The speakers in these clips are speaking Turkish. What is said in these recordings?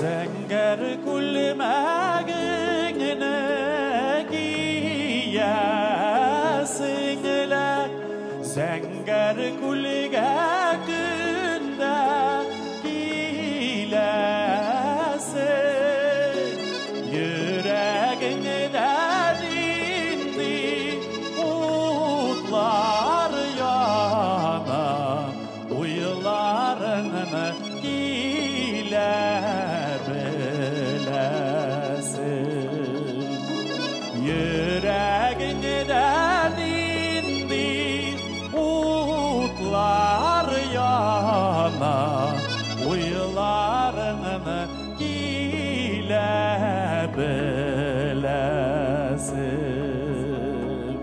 Zenger kulmagine giyasinler Zenger kulgakında gilasin Yüreğine derindi umutlar yana Uyularını gilebilesin Yüreğinden indi umutlar yana Uyularını gilebilesin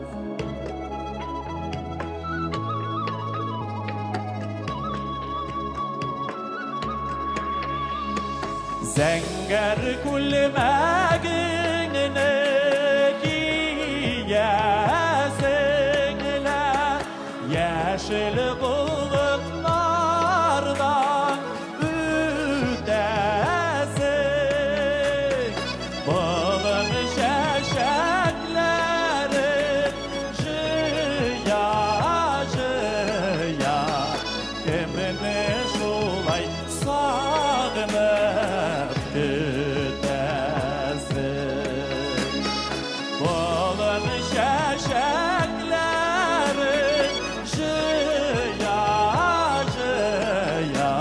Zenger kulmagine giyasinler Yeşil bulutlardan ötesin Balın şeşekleri jıya jıya Kimini şulay sağınıp gütesin Balın şeşekleri jıya jıya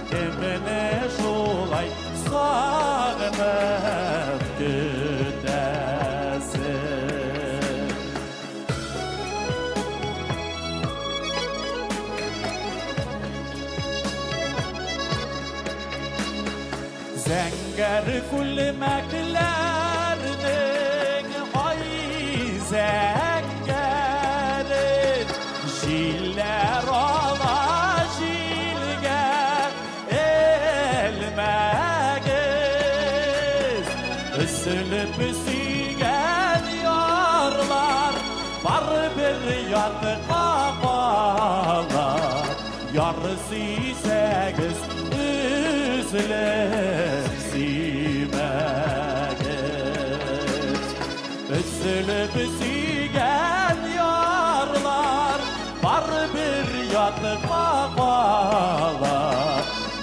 Kimini şulay sağınıp gütesin Zenger kulmeklerinin ay zengerin Jiller ala jilger elmegiz Üsülüp üsügen yarlar Var bir yatı kafalar Yarısı sekiz üzülüp simegiz Üsülüp üsügen yarlar Var bir yatı kafalar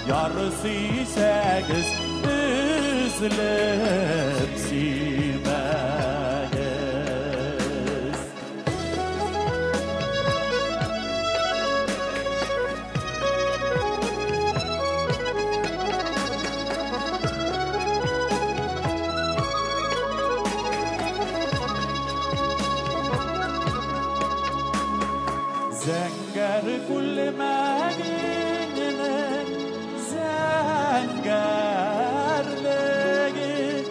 Yarısı sekiz üzülüp simegiz Zenger kulmagine zengerligi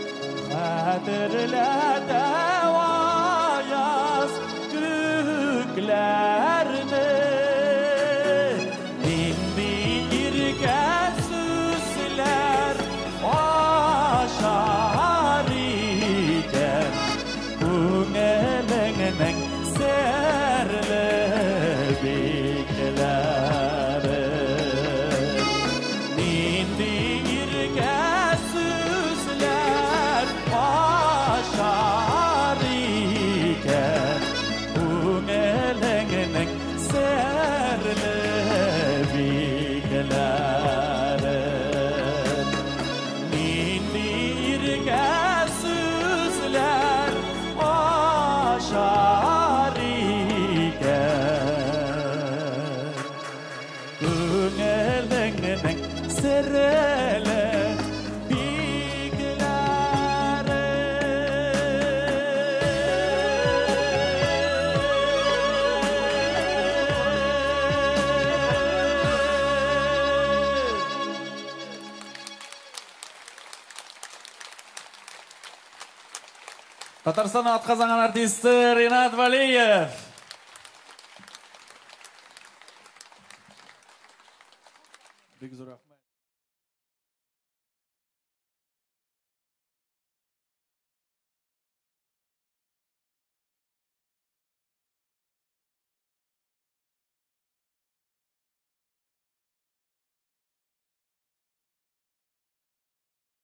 Hatırla devayaz göklerini Dindirgen süsler aşar iken Kunelinin serli beklerim Dindirgen süsler aşar iken Kunelinin serli beklerim Dindirgen süsler aşar iken Kunelinin serli Tatariston atqazangan artisti Rinat Valiyev. Bek zo'r rahmat.